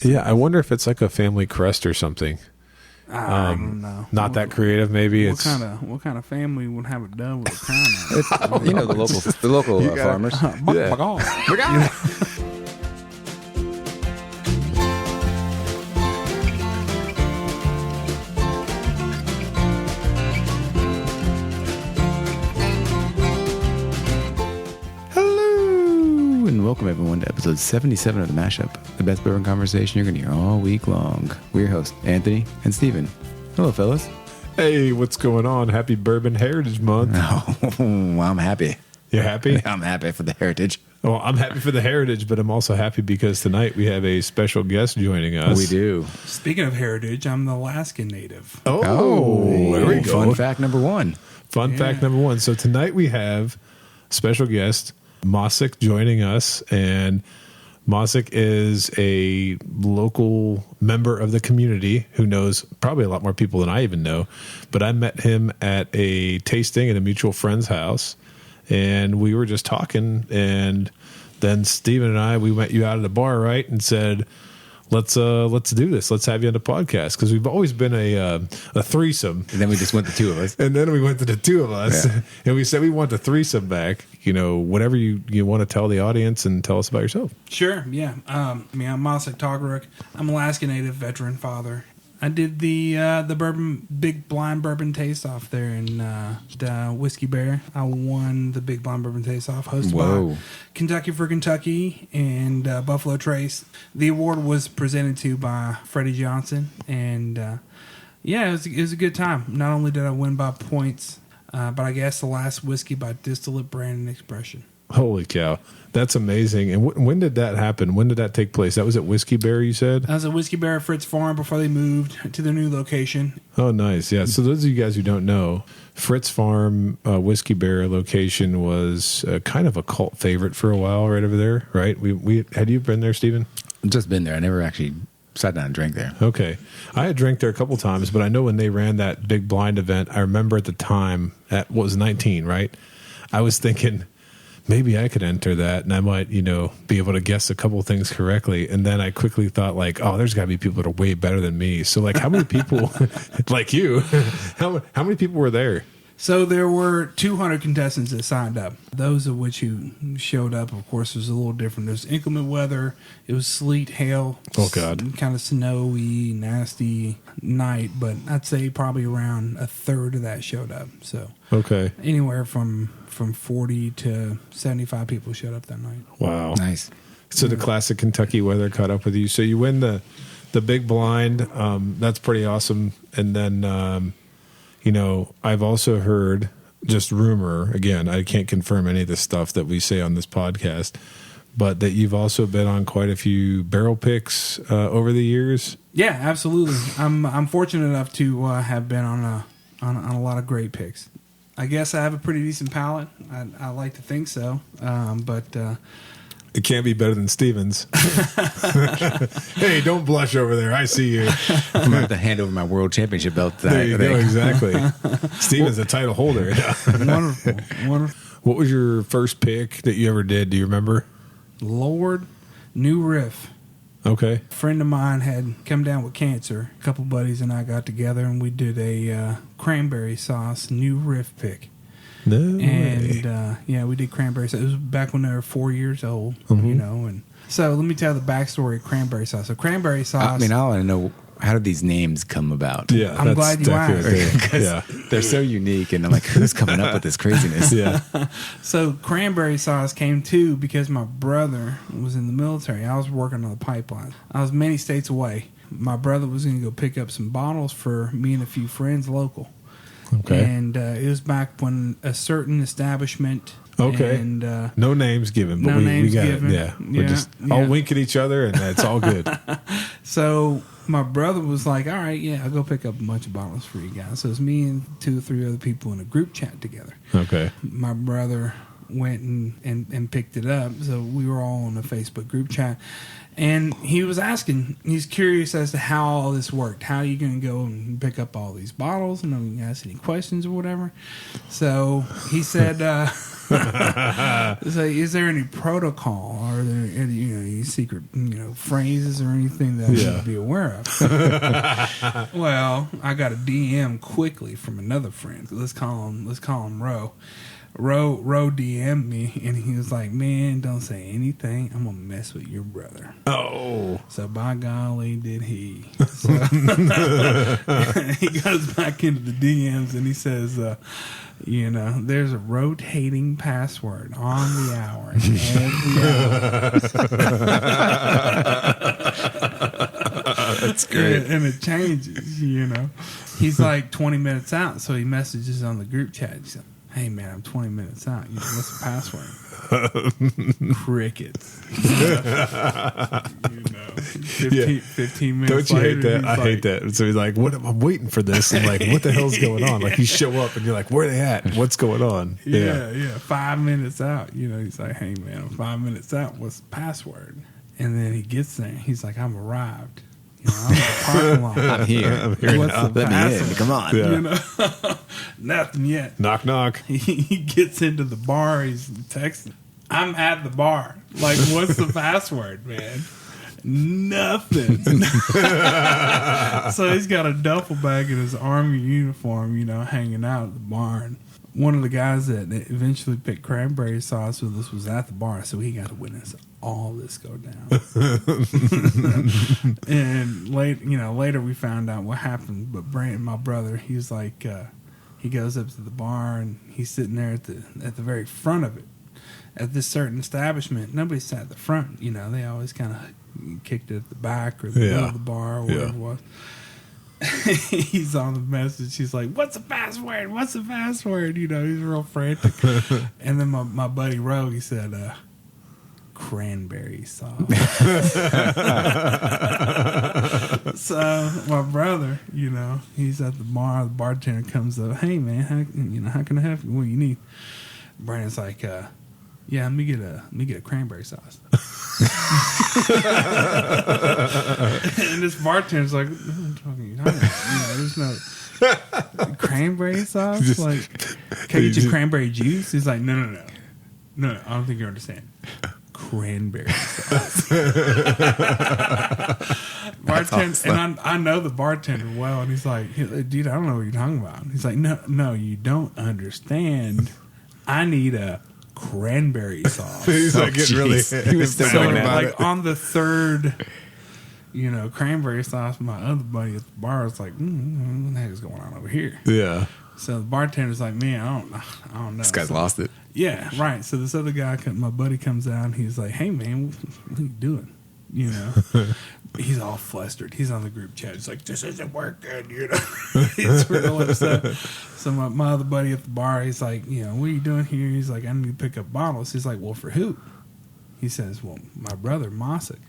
Yeah, I wonder if it's like a family crest or something. I don't know. Not that creative, maybe. What kind of family would have it done with a crown on it? You know, the local farmers. Yeah. Hello, and welcome everyone to episode 77 of The Mashup, the best bourbon conversation you're going to hear all week long. We're your hosts, Anthony and Steven. Hello, fellas. Hey, what's going on? Happy Bourbon Heritage Month. Oh, I'm happy. You happy? I'm happy for the heritage. Well, I'm happy for the heritage, but I'm also happy because tonight we have a special guest joining us. We do. Speaking of heritage, I'm the Alaskan native. Oh, there we go. Fun fact number one. Fun fact number one. So tonight we have special guest Mosik joining us, and Mosik is a local member of the community who knows probably a lot more people than I even know. But I met him at a tasting at a mutual friend's house, and we were just talking, and then Steven and I, we met you out at a bar, right, and said, let's do this. Let's have you on the podcast, because we've always been a threesome. And then we just went the two of us. And then we went to the two of us, Yeah. and we said we want the threesome back. You know, whatever you want to tell the audience, and tell us about yourself. Sure, yeah. I'm Mosik Togruk. I'm Alaskan native, veteran father. I did the bourbon big blind bourbon taste off there in the Whiskey Bear. I won the big blind bourbon taste off, hosted by Kentucky for Kentucky and Buffalo Trace. The award was presented to by Freddie Johnson, and it was a good time. Not only did I win by points, but I guess the last whiskey by distillate brand and expression. Holy cow. That's amazing. And when did that happen? When did that take place? That was at Whiskey Bear, you said? I was at Whiskey Bear Fritz Farm before they moved to their new location. Oh, nice. Yeah. So those of you guys who don't know, Fritz Farm Whiskey Bear location was kind of a cult favorite for a while right over there, right? We had you been there, Steven? Just been there. I never actually sat down and drank there. Okay. I had drank there a couple times, but I know when they ran that big blind event, I remember at the time, at what was 19, right? I was thinking, maybe I could enter that and I might, be able to guess a couple things correctly. And then I quickly thought, like, oh, there's got to be people that are way better than me. So, like, how many people, like you, how many people were there? So there were 200 contestants that signed up. Those of which who showed up, of course, was a little different. There's inclement weather. It was sleet, hail. Oh, God. Kind of snowy, nasty night. But I'd say probably around a third of that showed up. So okay, anywhere from 40 to 75 people showed up that night. Wow. Nice. So the classic Kentucky weather caught up with you. So you win the big blind. That's pretty awesome. And then, I've also heard, just rumor, again, I can't confirm any of the stuff that we say on this podcast, but that you've also been on quite a few barrel picks over the years. Yeah, absolutely. I'm fortunate enough to have been on a lot of great picks. I guess I have a pretty decent palate. I like to think so, but it can't be better than Steven's. Hey, don't blush over there. I see you. I'm going to have to hand over my world championship belt tonight. There you go, exactly. Steven's a title holder. Wonderful. What was your first pick that you ever did? Do you remember? Lord, New Riff. Okay. A friend of mine had come down with cancer. A couple buddies and I got together and we did a cranberry sauce New Riff pick. No way. And we did cranberry sauce. It was back when they were 4 years old, Mm-hmm. And so let me tell the backstory of cranberry sauce. So cranberry sauce. I want to know, how did these names come about? Yeah, I'm glad you asked. Yeah. They're so unique, and I'm like, who's coming up with this craziness? Yeah. So cranberry sauce came too because my brother was in the military. I was working on the pipeline. I was many states away. My brother was going to go pick up some bottles for me and a few friends local. Okay. And it was back when a certain establishment. Okay. And no names given, but no we names got given. it. Yeah. We're just all wink at each other, and it's all good. So my brother was like, all right, yeah, I'll go pick up a bunch of bottles for you guys. So it's me and 2 or 3 other people in a group chat together. Okay. My brother went and picked it up. So we were all in a Facebook group chat. And he was asking, he's curious as to how all this worked. How are you going to go and pick up all these bottles? And I'm going to ask any questions or whatever. So he said, It's like, is there any protocol? Are there any secret phrases or anything that I need to be aware of? Well, I got a DM quickly from another friend. Let's call him Ro. Ro DM'd me, and he was like, "Man, don't say anything. I'm gonna mess with your brother." Oh, so by golly, did he? So, he goes back into the DMs and he says, there's a rotating password on the hour every hour. That's great. And it changes. He's like 20 minutes out, so he messages on the group chat. He's like, "Hey man, I'm 20 minutes out. What's the password?" Crickets. 15 minutes. Don't you later, hate that? I hate that. So he's like, "What? I'm waiting for this." And like, what the hell's going on? Like, you show up and you're like, "Where are they at? What's going on?" Yeah. 5 minutes out. He's like, "Hey man, I'm 5 minutes out. What's the password?" And then he gets there. He's like, "I'm arrived. I'm in the parking lot. I'm here. What's the Let password?" me in. Come on. Yeah. Nothing yet. Knock, knock. He gets into the bar. He's texting. I'm at the bar. Like, what's the password, man? Nothing. So he's got a duffel bag in his army uniform, hanging out at the bar. And one of the guys that eventually picked cranberry sauce with us was at the bar, so he got to witness all this go down. And later we found out what happened. But Brandon, my brother, he's like, he goes up to the bar and he's sitting there at the very front of it. At this certain establishment, nobody sat at the front. They always kind of kicked it at the back or the middle of the bar or whatever it was. He's on the message. He's like, "What's the password? What's the password?" He's real frantic. And then my buddy Ro, he said, "Cranberry sauce." So my brother, he's at the bar. The bartender comes up. "Hey man, how can I help you? What do you need?" Brandon's like, "Yeah, let me get a cranberry sauce." And this bartender's like, "What are you talking about? There's no cranberry sauce. Like, can I get you cranberry juice?" He's like, No. I don't think you understand. Cranberry sauce." Bartender, awesome. And I know the bartender well, and he's like, "Dude, I don't know what you're talking about." He's like, No, you don't understand. I need a cranberry sauce." He's like getting really. He was still going about it. On the third, cranberry sauce, my other buddy at the bar was like, "What the heck is going on over here?" Yeah. So the bartender's like, "Man, I don't know. This guy's lost it. Yeah, right. So this other guy, my buddy, comes out and he's like, "Hey man, what are you doing?" He's all flustered. He's on the group chat. He's like, "This isn't working." He's real upset. So my other buddy at the bar, he's like, "What are you doing here?" He's like, "I need to pick up bottles." He's like, "Well, for who?" He says, "Well, my brother Mosick,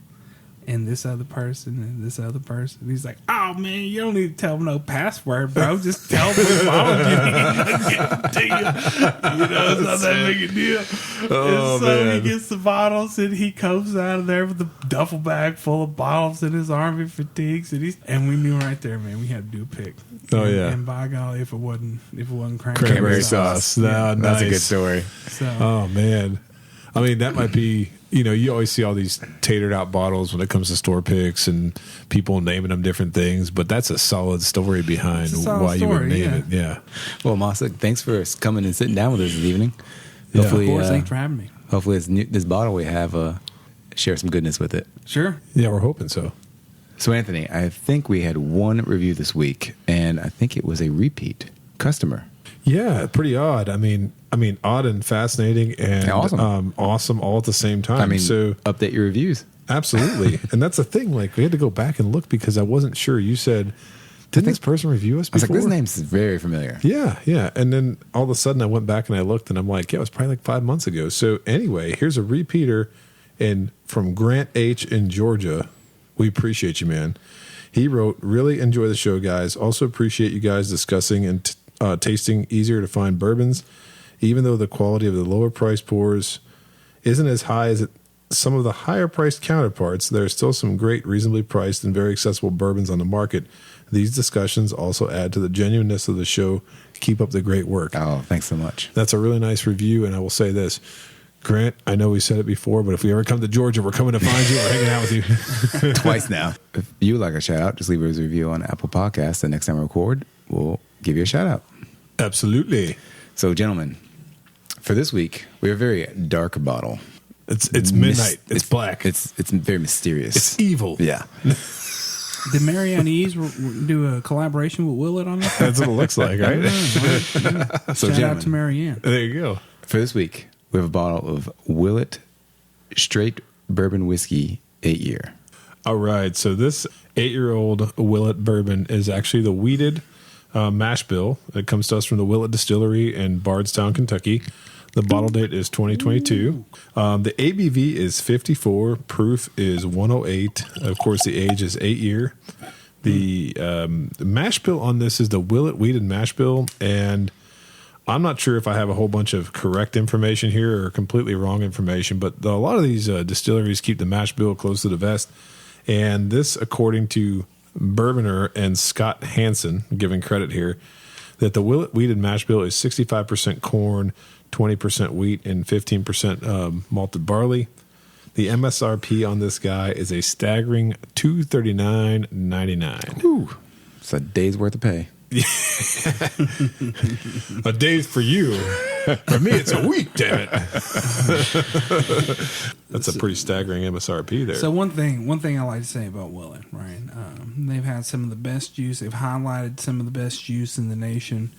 and this other person, and this other person." He's like, "Oh man, you don't need to tell them no password, bro. Just tell them what bottles you need to get to you. It's not that big a deal." Oh, and so man. he gets the bottles, and he comes out of there with a duffel bag full of bottles in his army fatigues, and we knew right there, man, we had to do a pick. Oh, and, yeah. And by golly, if it wasn't Cranberry sauce. No, That's a nice. good story. So, Oh man, I mean that might be. You always see all these tatered out bottles when it comes to store picks and people naming them different things, but that's a solid story behind why you would name it. Yeah. Well, Mosick, thanks for coming and sitting down with us this evening. Yeah. Hopefully, of course, thanks for having me. Hopefully, this bottle we have share some goodness with it. Sure. Yeah, we're hoping so. So, Anthony, I think we had one review this week, and I think it was a repeat customer. Yeah, pretty odd. I mean, odd and fascinating and awesome all at the same time. So update your reviews. Absolutely. And that's the thing. Like, we had to go back and look because I wasn't sure. You said, didn't this person review us before? I was like, this name's very familiar. Yeah. And then all of a sudden I went back and I looked and I'm like, yeah, it was probably like 5 months ago. So anyway, here's a repeater from Grant H. in Georgia. We appreciate you, man. He wrote, really enjoy the show, guys. Also appreciate you guys discussing and tasting easier to find bourbons, even though the quality of the lower price pours isn't as high as some of the higher priced counterparts, there are still some great, reasonably priced and very accessible bourbons on the market. These discussions also add to the genuineness of the show. Keep up the great work. Oh, thanks so much. That's a really nice review, and I will say this. Grant, I know we said it before, but if we ever come to Georgia, we're coming to find you. We're hanging out with you. Twice now. If you would like a shout out, just leave us a review on Apple Podcasts. The next time we record, we'll give you a shout out. Absolutely. So, gentlemen, for this week, we have a very dark bottle. It's midnight. It's black. It's very mysterious. It's evil. Yeah. Did Marianne Ease do a collaboration with Willett on this? That's what it looks like, right? So, Shout out to Marianne. There you go. For this week, we have a bottle of Willett straight bourbon whiskey 8-year. All right. So this 8-year-old Willett bourbon is actually the wheated mash bill. It comes to us from the Willett Distillery in Bardstown, Kentucky. The bottle date is 2022. The ABV is 54. Proof is 108. Of course, the age is 8 year. The mash bill on this is the Willett wheated mash bill, and I'm not sure if I have a whole bunch of correct information here or completely wrong information, but a lot of these distilleries keep the mash bill close to the vest. And this, according to Bourboner and Scott Hansen, giving credit here, that the Willett wheated mash bill is 65% corn, 20% wheat, and 15% malted barley. The MSRP on this guy is a staggering $239.99. Ooh, it's a day's worth of pay. A day for you. For me, it's a week, damn it. That's a pretty staggering MSRP there. So one thing I like to say about Willett, right? They've had some of the best juice. They've highlighted some of the best juice in the nation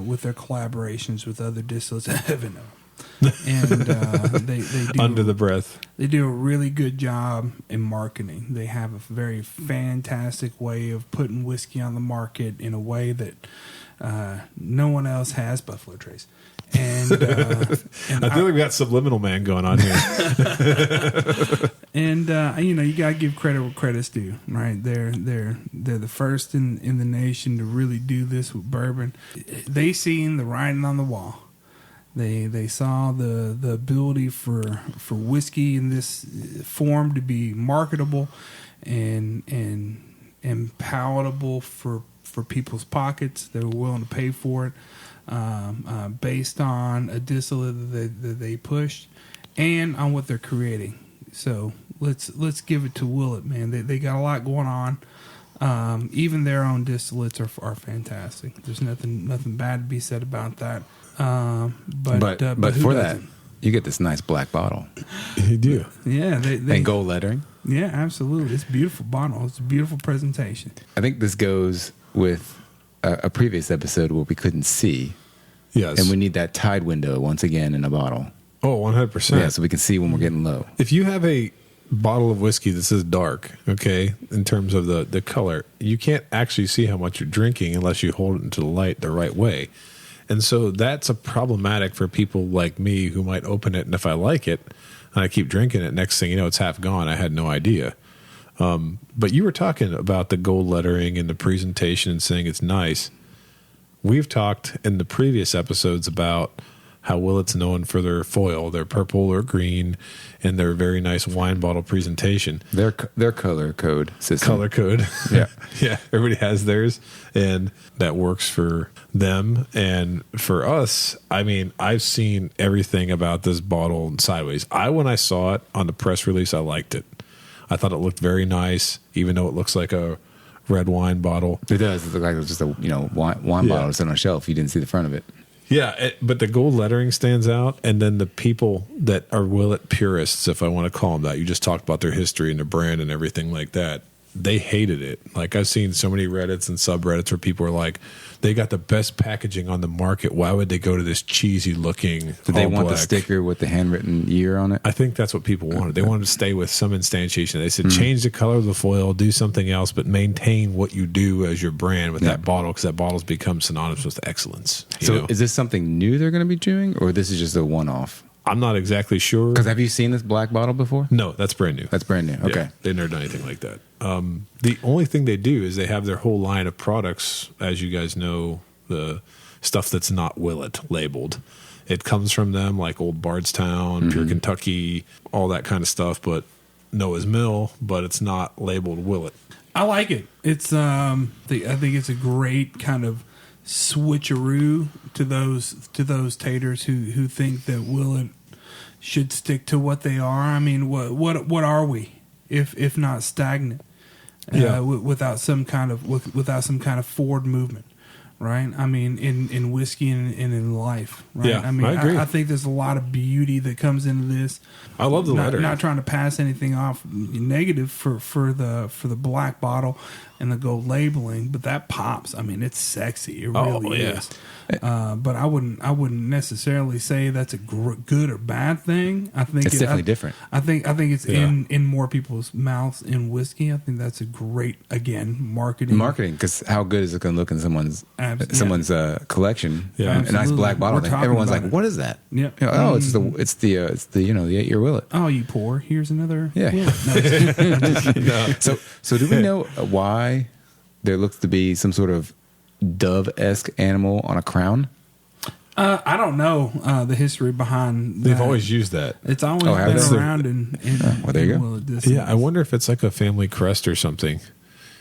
with their collaborations with other distillates. Heaven knows. And they do, under the breath. They do a really good job in marketing. They have a very fantastic way of putting whiskey on the market in a way that no one else has. Buffalo Trace. And I feel like we got Subliminal Man going on here. And you gotta give credit where credit's due, right? They're the first in the nation to really do this with bourbon. They seen the writing on the wall. They saw the ability for whiskey in this form to be marketable and palatable for people's pockets. They were willing to pay for it based on a distillate that they pushed and on what they're creating. So let's give it to Willett, man. They got a lot going on. Even their own distillates are fantastic. There's nothing bad to be said about that. But for that, you get this nice black bottle. You do. Yeah. And gold lettering. Yeah, absolutely. It's a beautiful bottle. It's a beautiful presentation. I think this goes with a previous episode where we couldn't see. Yes. And we need that tide window once again in a bottle. Oh, 100%. Yeah, so we can see when we're getting low. If you have a bottle of whiskey that says dark, okay, in terms of the color, you can't actually see how much you're drinking unless you hold it into the light the right way. And so that's a problematic for people like me who might open it, and if I like it, and I keep drinking it, next thing you know, it's half gone. I had no idea. But you were talking about the gold lettering and the presentation and saying it's nice. We've talked in the previous episodes about how Willett's known for their foil, their purple or green, and their very nice wine bottle presentation. Their color code system. Color code. Yeah. Yeah. Everybody has theirs, and that works for them. And for us, I mean, I've seen everything about this bottle sideways. When I saw it on the press release, I liked it. I thought it looked very nice, even though it looks like a red wine bottle. It does. It looks like it's just a wine bottle sitting on a shelf. You didn't see the front of it. Yeah, but the gold lettering stands out, and then the people that are Willett purists, if I want to call them that, you just talked about their history and their brand and everything like that. They hated it. Like, I've seen so many Reddits and subreddits where people are like, they got the best packaging on the market. Why would they go to this cheesy looking? Did they want the sticker with the handwritten year on it? I think that's what people wanted. They wanted to stay with some instantiation. They said, change the color of the foil, do something else, but maintain what you do as your brand with that bottle, because that bottle's become synonymous with excellence. You know? Is this something new they're going to be doing, or this is just a one-off? I'm not exactly sure. Because have you seen this black bottle before? No, that's brand new. That's brand new. Okay. Yeah, they've never done anything like that. The only thing they do is they have their whole line of products, as you guys know, the stuff that's not Willett labeled. it comes from them, like Old Bardstown, Pure Kentucky, all that kind of stuff. But Noah's Mill, but it's not labeled Willett. I like it. It's I think it's a great kind of switcheroo to those taters who think that Willett should stick to what they are. I mean, what are we if not stagnant? Without some kind of forward movement, right? I mean, in whiskey and in life, right? Yeah, I mean, I agree. I think there's a lot of beauty that comes into this. I love the lettering. Not trying to pass anything off negative for the black bottle and the gold labeling, but that pops. I mean, it's sexy. It really is. But I wouldn't necessarily say that's a good or bad thing. I think It's definitely different. I think it's in more people's mouths in whiskey. I think that's a great, again, marketing. Because how good is it going to look in someone's collection? Yeah. A nice black bottle. We're talking Everyone's about like, it. "What is that?" Yeah. You know, it's the 8-year Willett. Oh, you pour. Here's another. Yeah. No. So do we know why there looks to be some sort of dove-esque animal on a crown? I don't know the history behind that. They've always used that. It's always have been they? around in well, there you go. Willett distance. Yeah, I wonder if it's like a family crest or something.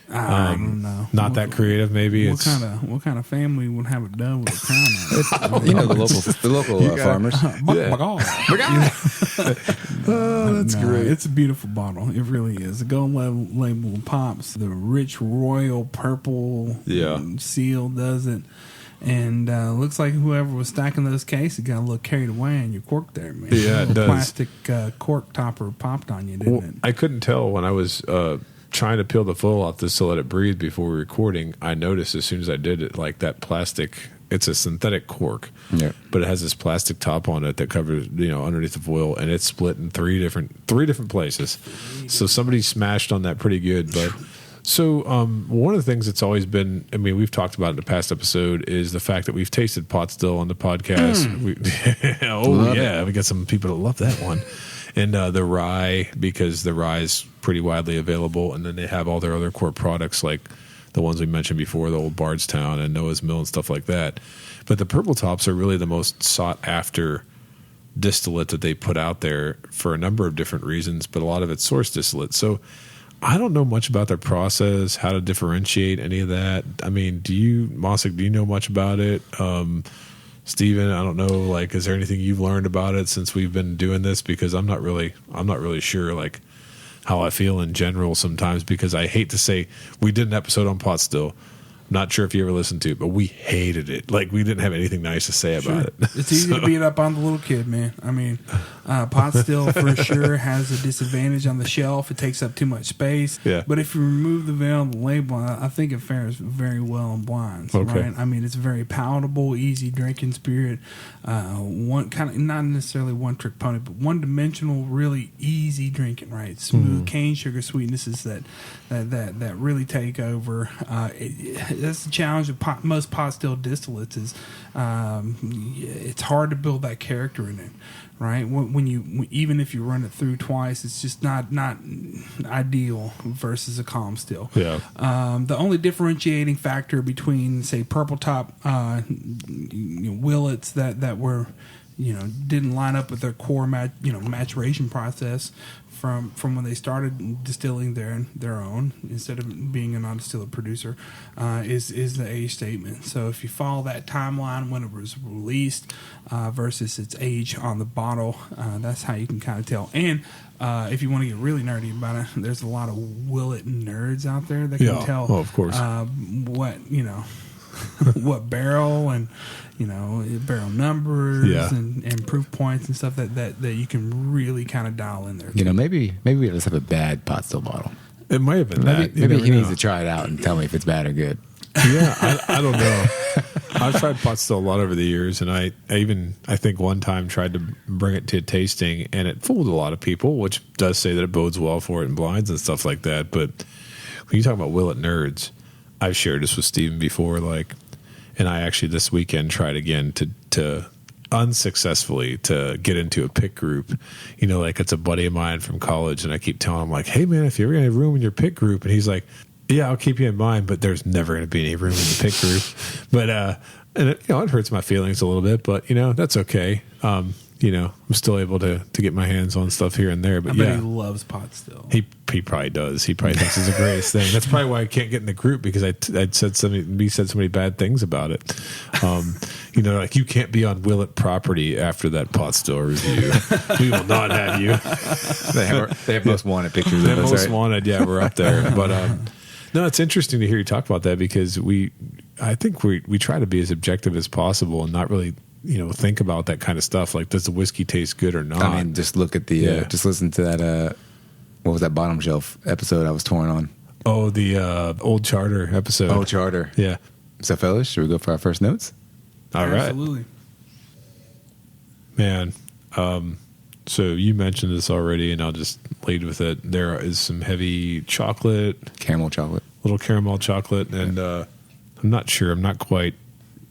I don't know. Not that creative, maybe. What kind of family would have a dove with a crown on it? You know, the local farmers. Oh, that's great. It's a beautiful bottle. It really is. The gold label pops. The rich royal purple seal does it. And looks like whoever was stacking those cases got a little carried away on your cork there, man. Yeah, it does. Plastic cork topper popped on you, didn't it? I couldn't tell when I was trying to peel the foil off this to let it breathe before recording. I noticed as soon as I did it, like that plastic. It's a synthetic cork, but it has this plastic top on it that covers, underneath the foil, and it's split in three different places. So somebody smashed on that pretty good. But so one of the things that's always been, I mean, we've talked about in the past episode, is the fact that we've tasted pot still on the podcast. We got some people that love that one. And the rye, because the rye is pretty widely available, and then they have all their other core products like the ones we mentioned before, the Old Bardstown and Noah's Mill and stuff like that. But the purple tops are really the most sought after distillate that they put out there for a number of different reasons, but a lot of it's source distillate. So I don't know much about their process, how to differentiate any of that. I mean, Mosik, do you know much about it? Steven, I don't know, like, is there anything you've learned about it since we've been doing this? Because I'm not really sure, like, how I feel in general sometimes, because I hate to say we did an episode on pot still. Not sure if you ever listened to it, but we hated it. Like, we didn't have anything nice to say about it. It's easy to beat up on the little kid, man. I mean, pot still for sure has a disadvantage on the shelf. It takes up too much space. Yeah. But if you remove the veil and the label, I think it fares very well in blinds. Okay. Right? I mean, it's very palatable, easy drinking spirit. One kind of, not necessarily one trick pony, but one dimensional, really easy drinking. Right, smooth cane sugar sweetnesses that really take over. That's the challenge of most pot still distillates is it's hard to build that character in it, right? Even if you run it through twice, it's just not ideal versus a calm still. Yeah. The only differentiating factor between, say, purple top Willets that were didn't line up with their core maturation process from when they started distilling their own instead of being a non-distiller producer is the age statement. So if you follow that timeline when it was released versus its age on the bottle, that's how you can kind of tell. And if you want to get really nerdy about it, there's a lot of Willett nerds out there that can tell of course. what barrel and barrel numbers and proof points and stuff that you can really kind of dial in there. Maybe we just have a bad pot still bottle. It might have been that. Maybe he needs to try it out and tell me if it's bad or good. Yeah, I don't know. I've tried pot still a lot over the years, and I think one time tried to bring it to a tasting, and it fooled a lot of people, which does say that it bodes well for it in blinds and stuff like that. But when you talk about Willett nerds, I've shared this with Steven before, and I actually this weekend tried again to unsuccessfully to get into a pick group. It's a buddy of mine from college, and I keep telling him, like, hey man, if you're gonna have room in your pick group, and he's like, yeah, I'll keep you in mind, but there's never going to be any room in the pick group. But And it hurts my feelings a little bit, but that's okay. I'm still able to get my hands on stuff here and there. But I bet he loves pot still. He probably does. He probably thinks it's the greatest thing. That's probably why I can't get in the group, because I'd said so many bad things about it. Like, you can't be on Willett property after that pot still review. We will not have you. They have most wanted pictures of us, most right? wanted, yeah, we're up there. But no, it's interesting to hear you talk about that, because I think we try to be as objective as possible and not really think about that kind of stuff. Like, does the whiskey taste good or not? I mean, just look at just listen to that. What was that bottom shelf episode I was touring on? Oh, the Old Charter episode. Old Charter. Yeah. So, fellas, should we go for our first notes? All right. Absolutely. Man, so you mentioned this already, and I'll just lead with it. There is some heavy chocolate. Caramel chocolate. Little caramel chocolate, and I'm not sure. I'm not quite.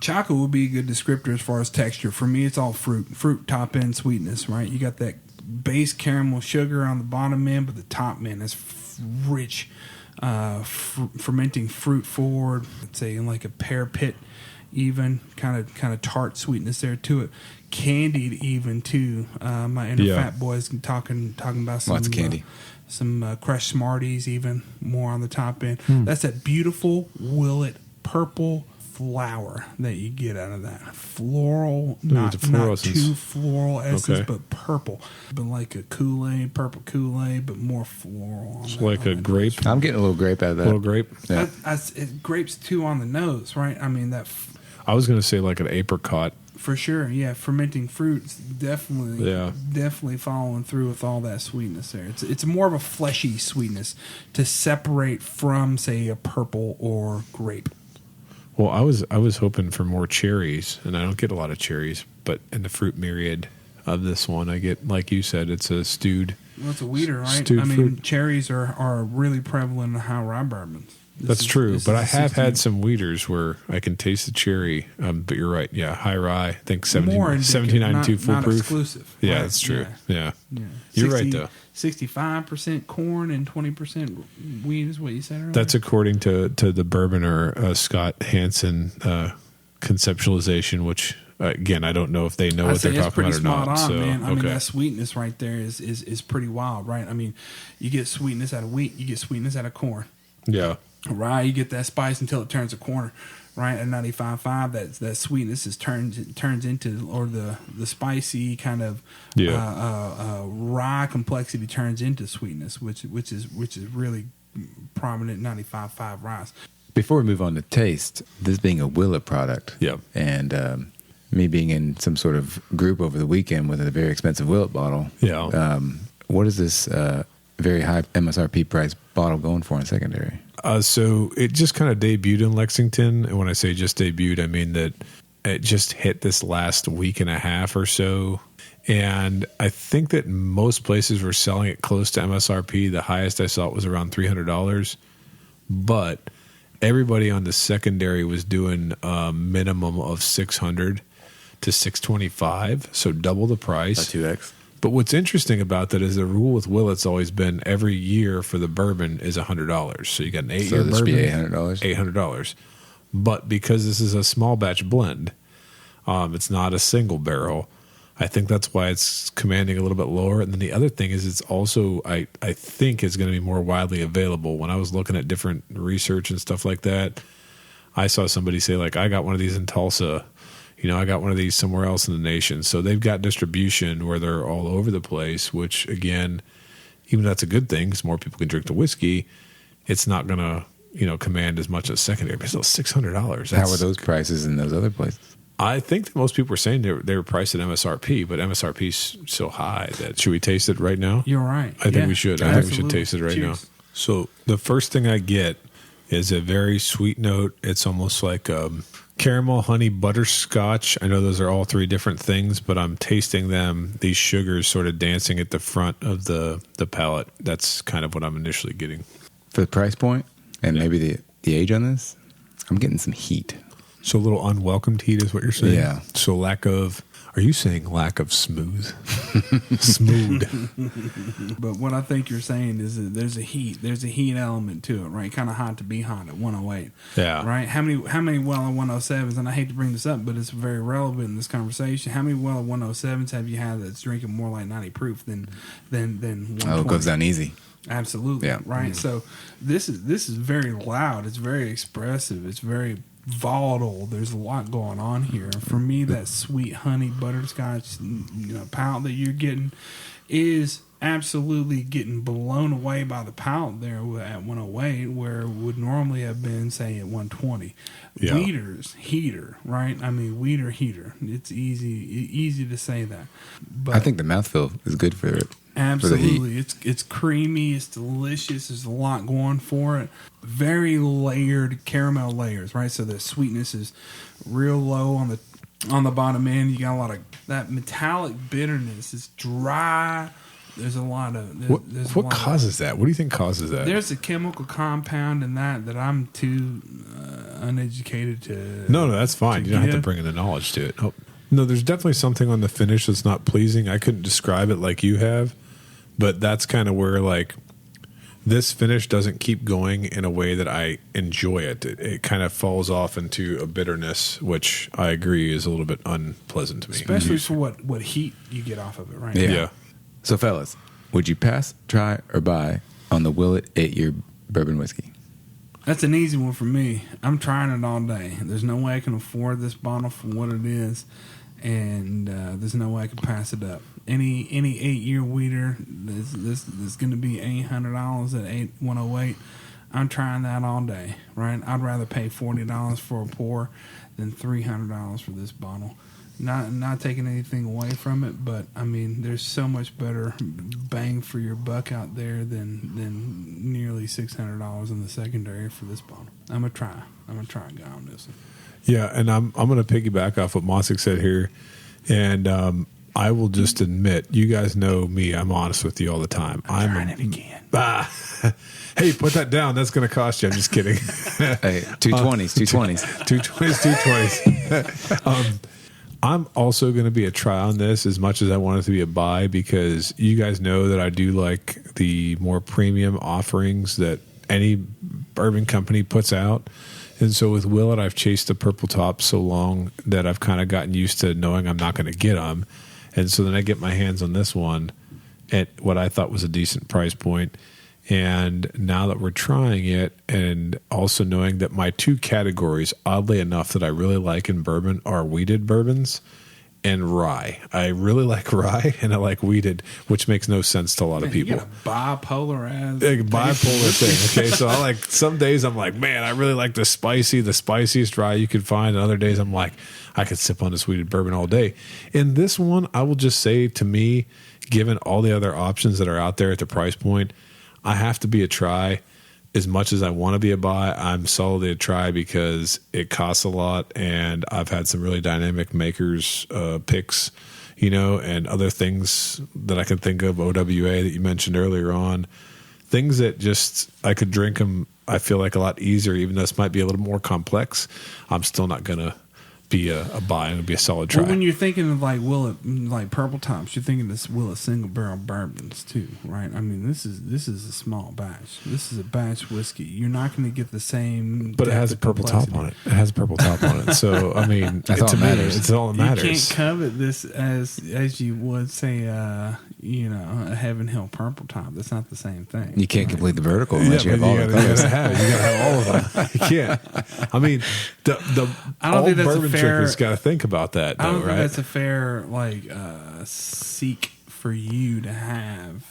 Chocolate would be a good descriptor as far as texture. For me, it's all fruit top end sweetness, right? You got that base caramel sugar on the bottom end, but the top end is rich, fermenting fruit forward. Let's say in like a pear pit, even kind of tart sweetness there to it. Candied even too. My inner fat boys talking about some lots of candy. Some crushed Smarties, even more on the top end. That's that beautiful Willett purple flower that you get out of that. Floral, not too floral essence, but purple. But like a Kool-Aid, purple Kool-Aid, but more floral. It's like a grape. I'm getting a little grape out of that. A little grape? Yeah. Grapes too on the nose, right? I mean, that... I was going to say like an apricot. For sure, yeah. Fermenting fruits, definitely following through with all that sweetness there. It's more of a fleshy sweetness to separate from, say, a purple or grape. Well, I was hoping for more cherries, and I don't get a lot of cherries, but in the fruit myriad of this one, I get, like you said, it's a stewed. Well, it's a weeder, right? Stewed fruit. Cherries are really prevalent in high rye bourbons. That's true, but I have had some weeders where I can taste the cherry. But you're right, yeah, high rye. I think 1792 foolproof. Not exclusive. Yeah, right? that's true. Yeah. You're You're right though. 65% corn and 20% wheat is what you said earlier. That's according to the Bourboner Scott Hansen conceptualization, which again I don't know if they know what they're talking about or not. On, so man. I mean, that sweetness right there is pretty wild, right? I mean, you get sweetness out of wheat, you get sweetness out of corn. Yeah. Rye, you get that spice until it turns a corner, right? At 95.5, that sweetness turns into, or the spicy kind of rye complexity turns into sweetness, which is really prominent 95.5 rye. Before we move on to taste, this being a Willett product, and me being in some sort of group over the weekend with a very expensive Willett bottle, what is this very high MSRP price bottle going for in secondary? So it just kind of debuted in Lexington. And when I say just debuted, I mean that it just hit this last week and a half or so. And I think that most places were selling it close to MSRP. The highest I saw it was around $300. But everybody on the secondary was doing a minimum of $600 to $625. So double the price. About 2X. But what's interesting about that is the rule with Willett's always been every year for the bourbon is $100. So you got an 8-year bourbon. So this would be $800. $800. But because this is a small batch blend, it's not a single barrel. I think that's why it's commanding a little bit lower. And then the other thing is it's also, I think, is going to be more widely available. When I was looking at different research and stuff like that, I saw somebody say, like, I got one of these in Tulsa. I got one of these somewhere else in the nation. So they've got distribution where they're all over the place, which, again, even though that's a good thing because more people can drink the whiskey, it's not going to, command as much as secondary. But still $600. How are those prices in those other places? I think that most people were saying they were priced at MSRP, but MSRP is so high that should we taste it right now? You're right. I think we should. I think we should taste it right now. So the first thing I get is a very sweet note. It's almost like caramel, honey, butterscotch. I know those are all three different things, but I'm tasting them. These sugars sort of dancing at the front of the palate. That's kind of what I'm initially getting. For the price point and maybe the age on this, I'm getting some heat. So a little unwelcomed heat is what you're saying? Yeah. So lack of... Are you saying lack of smooth? Smooth. But what I think you're saying is that there's a heat element to it, right? Kind of hot to be hot at 108. Yeah. Right? How many Weller 107s, and I hate to bring this up, but it's very relevant in this conversation. How many Weller 107s have you had that's drinking more like 90 proof than 120? Oh, it goes down easy. Absolutely. Yeah. Right. Mm-hmm. So this is very loud. It's very expressive. It's very volatile. There's a lot going on here. For me, that sweet honey butterscotch, palate that you're getting is absolutely getting blown away by the palate there at 108, where it would normally have been, say, at 120. Yeah. Weeder's heater, right? I mean, Weeder heater. It's easy to say that. But I think the mouthfeel is good for it. Absolutely. It's creamy, it's delicious, there's a lot going for it. Very layered caramel layers, right? So the sweetness is real low on the bottom end. You got a lot of that metallic bitterness. It's dry. There's a lot of what causes that? What do you think causes that? There's a chemical compound in that I'm too uneducated to. No, that's fine. You don't have to bring in the knowledge to it. Oh. No, there's definitely something on the finish that's not pleasing. I couldn't describe it like you have, but that's kind of where like this finish doesn't keep going in a way that I enjoy it. It kind of falls off into a bitterness, which I agree is a little bit unpleasant to me. Especially for what heat you get off of it, right? Yeah. So, fellas, would you pass, try, or buy on the Willett 8-year bourbon whiskey? That's an easy one for me. I'm trying it all day. There's no way I can afford this bottle for what it is, and there's no way I can pass it up. Any 8-year weeder, this is going to be $800 at 108. I'm trying that all day, right? I'd rather pay $40 for a pour than $300 for this bottle. Not taking anything away from it, but I mean, there's so much better bang for your buck out there than nearly $600 in the secondary for this bottle. I'm gonna try a guy on this one. Yeah, and I'm gonna piggyback off what Mosik said here, and I will just admit, you guys know me. I'm honest with you all the time. I'm trying it again. Hey, put that down. That's going to cost you. I'm just kidding. Hey, 220s. 220s. I'm also going to be a try on this as much as I want it to be a buy, because you guys know that I do like the more premium offerings that any bourbon company puts out. And so with Willett, I've chased the purple top so long that I've kind of gotten used to knowing I'm not going to get them. And so then I get my hands on this one at what I thought was a decent price point. And now that we're trying it, and also knowing that my two categories, oddly enough, that I really like in bourbon are wheated bourbons and rye. I really like rye and I like wheated, which makes no sense to a lot of people. You got a bipolar ass. Bipolar thing. Okay, so I like, some days I'm like, man, I really like the spiciest rye you could find. And other days I'm like, I could sip on this wheated bourbon all day. In this one, I will just say, to me, given all the other options that are out there at the price point, I have to be a try. As much as I want to be a buy, I'm solidly a try because it costs a lot, and I've had some really dynamic makers picks, and other things that I can think of, OWA that you mentioned earlier on, things that just I could drink them, I feel like, a lot easier, even though this might be a little more complex. I'm still not going to be a buy, and it'll be a solid try. Well, when you're thinking of like Willett, like purple tops, you're thinking this Willett single barrel bourbons too, right? I mean, this is a small batch. This is a batch whiskey. You're not going to get the same, but it has a purple top on it. It has a purple top on it. So I mean, that's all that matters. It's all that matters. You can't covet this as you would say, a Heaven Hill purple top. That's not the same thing. You can't complete the vertical unless you have all of them. You gotta have all of them. You can't. I mean, I don't think that's bourbon a fair. drinkers got to think about that. I don't think right? that's a fair seek for you to have.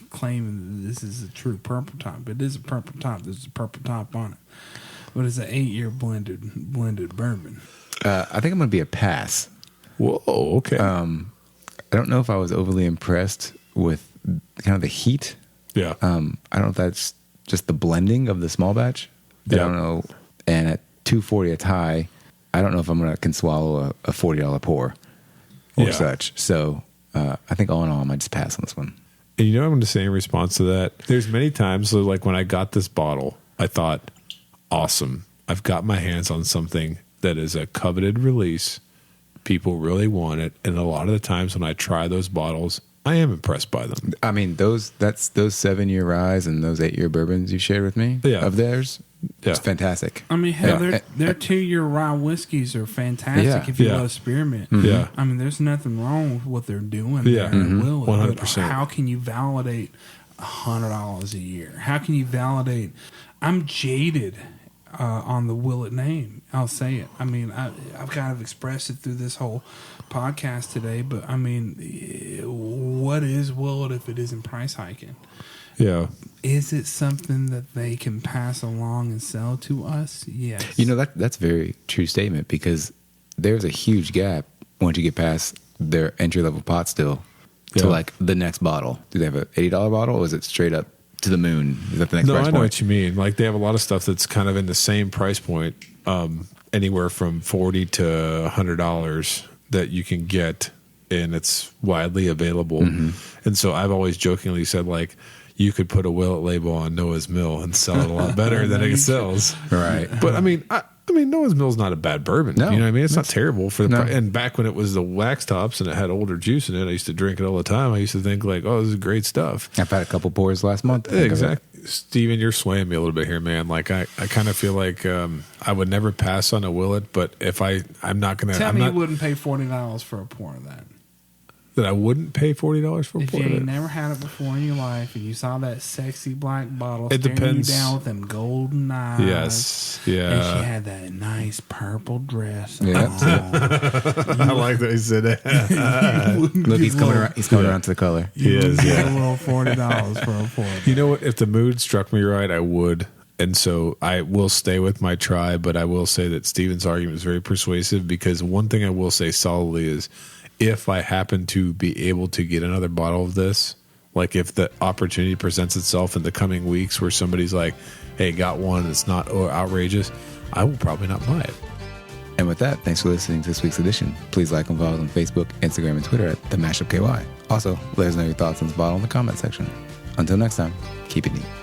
Claiming that this is a true purple top. It is a purple top. There's a purple top on it, but it's an 8-year blended bourbon. I think I'm going to be a pass. Whoa, okay. I don't know if I was overly impressed with kind of the heat. Yeah. I don't know if that's just the blending of the small batch. Yeah. I don't know. And at $240 a tie, I don't know if I'm can swallow a $40 pour or such. So I think all in all, I might just pass on this one. And you know what I'm going to say in response to that? There's many times, so like when I got this bottle, I thought, awesome, I've got my hands on something that is a coveted release people really want it, and a lot of the times when I try those bottles, I am impressed by them. I mean, those 7-year ryes and those 8-year bourbons you shared with me of theirs, it's fantastic. I mean, hell, their 2-year rye whiskeys are fantastic if you love spearmint. Yeah. I mean, there's nothing wrong with what they're doing there at Willett. 100%. But how can you validate $100 a year? How can you validate? I'm jaded on the Willett name. I'll say it. I mean, I've kind of expressed it through this whole podcast today, but I mean, what is Willett if it isn't price hiking? Yeah. Is it something that they can pass along and sell to us? Yes. You know, that's a very true statement, because there's a huge gap once you get past their entry-level pot still to like the next bottle. Do they have an $80 bottle, or is it straight up to the moon? Is that the next price point? No, I know what you mean. Like, they have a lot of stuff that's kind of in the same price point, anywhere from $40 to $100 that you can get, and it's widely available. And so I've always jokingly said, like, you could put a Willett label on Noah's Mill and sell it a lot better than it sells. Right. But I mean, Noah's Mill's not a bad bourbon. No. You know what I mean? It's not terrible for the and back when it was the wax tops and it had older juice in it, I used to drink it all the time. I used to think like, oh, this is great stuff. I've had a couple pours last month. Exactly. Steven, you're swaying me a little bit here, man. Like I kind of feel like I would never pass on a Willett, but if I'm not going to... Tell me you wouldn't pay $40 for a pour of that. That I wouldn't pay $40 for a if pour you of ain't it? never had it before in your life and you saw that sexy black bottle It staring depends. you down with them golden eyes. Yes. Yeah. And she had that nice purple dress Yeah. on. I like that he said that. Look, he's coming around. He's coming around to the color. He is, Get yeah. a little $40 for a pour. You know what? If the mood struck me right, I would. And so I will stay with my try, but I will say that Steven's argument is very persuasive, because one thing I will say solidly is, if I happen to be able to get another bottle of this, like if the opportunity presents itself in the coming weeks where somebody's like, hey, got one, it's not outrageous, I will probably not buy it. And with that, thanks for listening to this week's edition. Please like and follow us on Facebook, Instagram, and Twitter at The Mashup KY. Also, let us know your thoughts on this bottle in the comment section. Until next time, keep it neat.